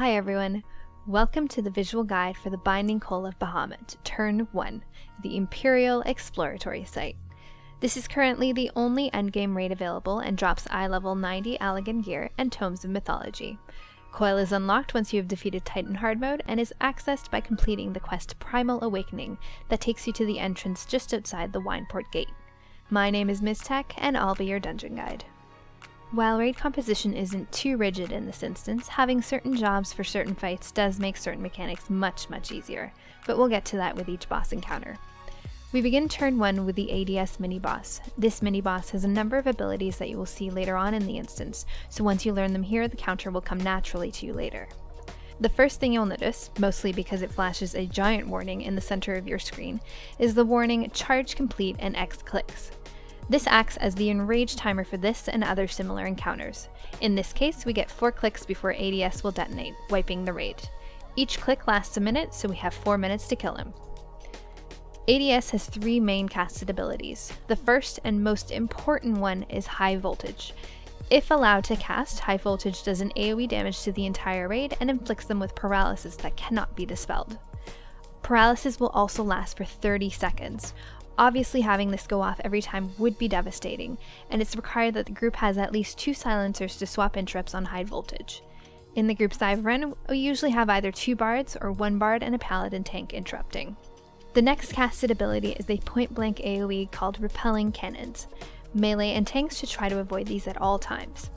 Hi everyone, welcome to the visual guide for the Binding Coil of Bahamut, Turn 1, the Imperial Exploratory Site. This is currently the only endgame raid available and drops eye level 90 Allagan gear and Tomes of Mythology. Coil is unlocked once you have defeated Titan Hard Mode and is accessed by completing the quest Primal Awakening that takes you to the entrance just outside the Wineport Gate. My name is Ms. Tech and I'll be your dungeon guide. While raid composition isn't too rigid in this instance, having certain jobs for certain fights does make certain mechanics much easier, but we'll get to that with each boss encounter. We begin turn 1 with the ADS mini-boss. This mini-boss has a number of abilities that you will see later on in the instance, so once you learn them here, the counter will come naturally to you later. The first thing you'll notice, mostly because it flashes a giant warning in the center of your screen, is the warning Charge Complete and X clicks. This acts as the enrage timer for this and other similar encounters. In this case, we get 4 clicks before ADS will detonate, wiping the raid. Each click lasts a minute, so we have 4 minutes to kill him. ADS has 3 main casted abilities. The first and most important one is High Voltage. If allowed to cast, High Voltage does an AoE damage to the entire raid and inflicts them with paralysis that cannot be dispelled. Paralysis will also last for 30 seconds. Obviously, having this go off every time would be devastating, and it's required that the group has at least 2 silencers to swap interrupts on High Voltage. In the groups I've run, we usually have either 2 bards or 1 bard and a paladin tank interrupting. The next casted ability is a point-blank AoE called Repelling Cannons. Melee and tanks should try to avoid these at all times.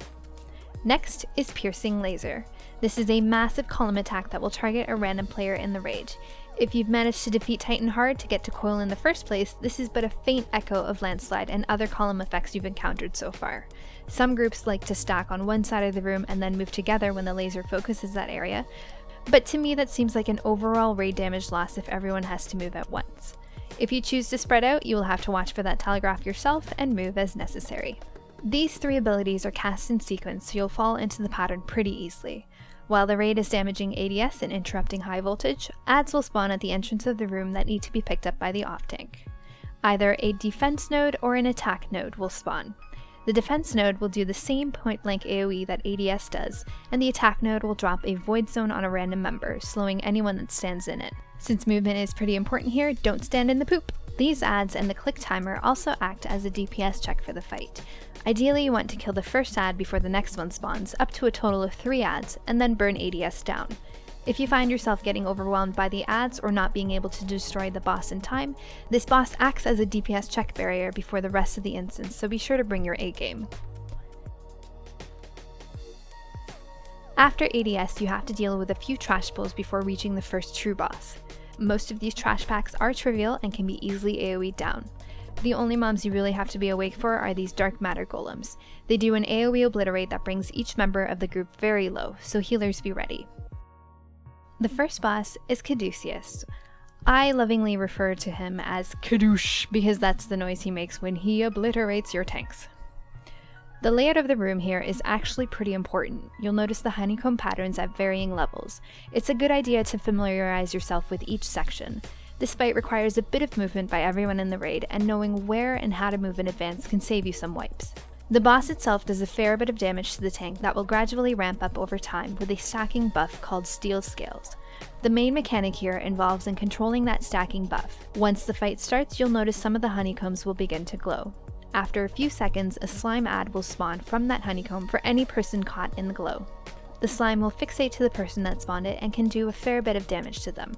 Next is Piercing Laser. This is a massive column attack that will target a random player in the raid. If you've managed to defeat Titan hard to get to Coil in the first place, this is but a faint echo of Landslide and other column effects you've encountered so far. Some groups like to stack on one side of the room and then move together when the laser focuses that area, but to me that seems like an overall raid damage loss if everyone has to move at once. If you choose to spread out, you will have to watch for that telegraph yourself and move as necessary. These 3 abilities are cast in sequence, so you'll fall into the pattern pretty easily. While the raid is damaging ADS and interrupting High Voltage, adds will spawn at the entrance of the room that need to be picked up by the off-tank. Either a defense node or an attack node will spawn. The defense node will do the same point-blank AoE that ADS does, and the attack node will drop a void zone on a random member, slowing anyone that stands in it. Since movement is pretty important here, don't stand in the poop! These adds and the click timer also act as a DPS check for the fight. Ideally, you want to kill the first add before the next one spawns, up to a total of 3 adds, and then burn ADS down. If you find yourself getting overwhelmed by the adds or not being able to destroy the boss in time, this boss acts as a DPS check barrier before the rest of the instance, so be sure to bring your A game. After ADS, you have to deal with a few trash pulls before reaching the first true boss. Most of these trash packs are trivial and can be easily AoE'd down. The only mobs you really have to be awake for are these dark matter golems. They do an AoE obliterate that brings each member of the group very low, so healers be ready. The first boss is Caduceus. I lovingly refer to him as Cadouche because that's the noise he makes when he obliterates your tanks. The layout of the room here is actually pretty important. You'll notice the honeycomb patterns at varying levels. It's a good idea to familiarize yourself with each section. This fight requires a bit of movement by everyone in the raid, and knowing where and how to move in advance can save you some wipes. The boss itself does a fair bit of damage to the tank that will gradually ramp up over time with a stacking buff called Steel Scales. The main mechanic here involves in controlling that stacking buff. Once the fight starts, you'll notice some of the honeycombs will begin to glow. After a few seconds, a slime ad will spawn from that honeycomb for any person caught in the glow. The slime will fixate to the person that spawned it and can do a fair bit of damage to them.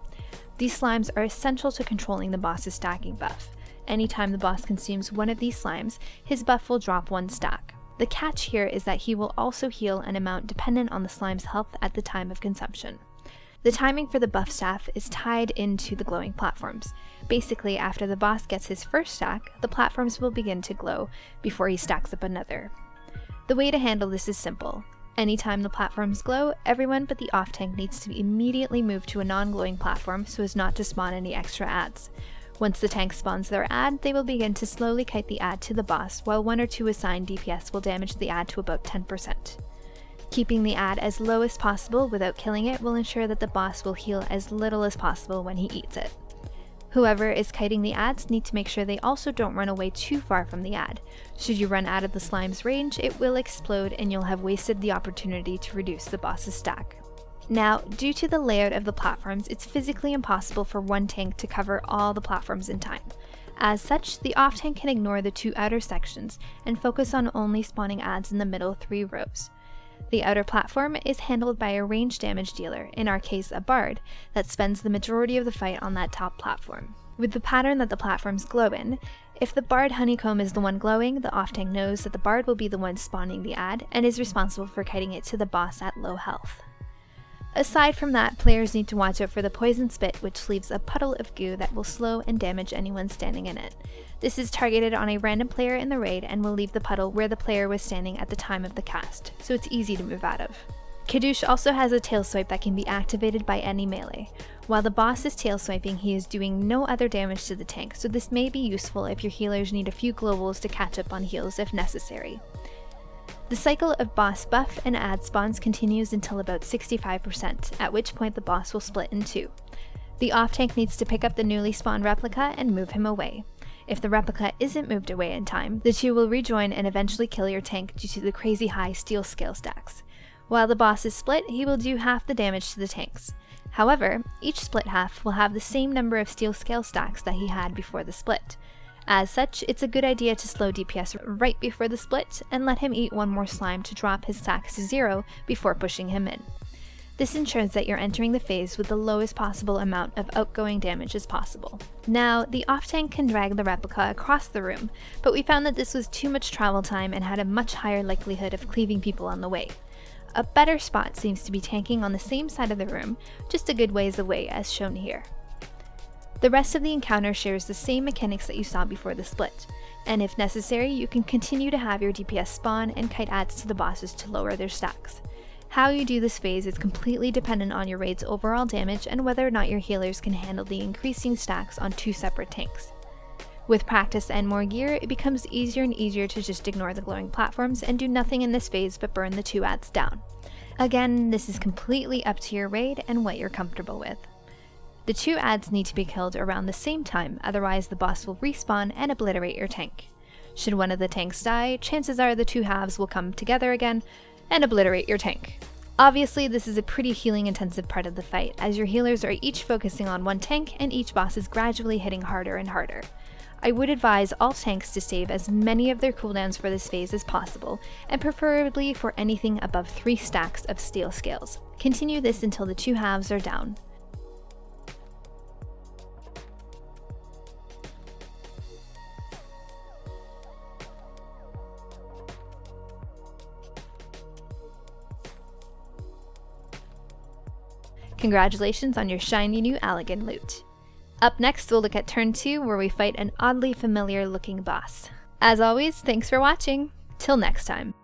These slimes are essential to controlling the boss's stacking buff. Anytime the boss consumes one of these slimes, his buff will drop 1 stack. The catch here is that he will also heal an amount dependent on the slime's health at the time of consumption. The timing for the buff staff is tied into the glowing platforms. Basically, after the boss gets his first stack, the platforms will begin to glow before he stacks up another. The way to handle this is simple. Anytime the platforms glow, everyone but the off-tank needs to immediately move to a non-glowing platform so as not to spawn any extra adds. Once the tank spawns their add, they will begin to slowly kite the add to the boss, while 1 or 2 assigned DPS will damage the add to about 10%. Keeping the add as low as possible without killing it will ensure that the boss will heal as little as possible when he eats it. Whoever is kiting the adds need to make sure they also don't run away too far from the add. Should you run out of the slime's range, it will explode and you'll have wasted the opportunity to reduce the boss's stack. Now, due to the layout of the platforms, it's physically impossible for one tank to cover all the platforms in time. As such, the off tank can ignore the two outer sections and focus on only spawning adds in the middle 3 rows. The outer platform is handled by a ranged damage dealer, in our case a bard, that spends the majority of the fight on that top platform. With the pattern that the platforms glow in, if the bard honeycomb is the one glowing, the off tank knows that the bard will be the one spawning the add and is responsible for kiting it to the boss at low health. Aside from that, players need to watch out for the poison spit, which leaves a puddle of goo that will slow and damage anyone standing in it. This is targeted on a random player in the raid and will leave the puddle where the player was standing at the time of the cast, so it's easy to move out of. Caduceus also has a tail swipe that can be activated by any melee. While the boss is tail swiping, he is doing no other damage to the tank, so this may be useful if your healers need a few globals to catch up on heals if necessary. The cycle of boss buff and add spawns continues until about 65%, at which point the boss will split in 2. The off tank needs to pick up the newly spawned replica and move him away. If the replica isn't moved away in time, the two will rejoin and eventually kill your tank due to the crazy high steel scale stacks. While the boss is split, he will do half the damage to the tanks. However, each split half will have the same number of steel scale stacks that he had before the split. As such, it's a good idea to slow DPS right before the split and let him eat one more slime to drop his stacks to 0 before pushing him in. This ensures that you're entering the phase with the lowest possible amount of outgoing damage as possible. Now, the off tank can drag the replica across the room, but we found that this was too much travel time and had a much higher likelihood of cleaving people on the way. A better spot seems to be tanking on the same side of the room, just a good ways away as shown here. The rest of the encounter shares the same mechanics that you saw before the split, and if necessary, you can continue to have your DPS spawn and kite adds to the bosses to lower their stacks. How you do this phase is completely dependent on your raid's overall damage and whether or not your healers can handle the increasing stacks on 2 separate tanks. With practice and more gear, it becomes easier and easier to just ignore the glowing platforms and do nothing in this phase but burn the 2 adds down. Again, this is completely up to your raid and what you're comfortable with. The 2 adds need to be killed around the same time, otherwise the boss will respawn and obliterate your tank. Should one of the tanks die, chances are the 2 halves will come together again and obliterate your tank. Obviously, this is a pretty healing intensive part of the fight, as your healers are each focusing on one tank and each boss is gradually hitting harder and harder. I would advise all tanks to save as many of their cooldowns for this phase as possible, and preferably for anything above 3 stacks of steel scales. Continue this until the 2 halves are down. Congratulations on your shiny new Allegan loot. Up next, we'll look at turn 2, where we fight an oddly familiar looking boss. As always, thanks for watching. Till next time.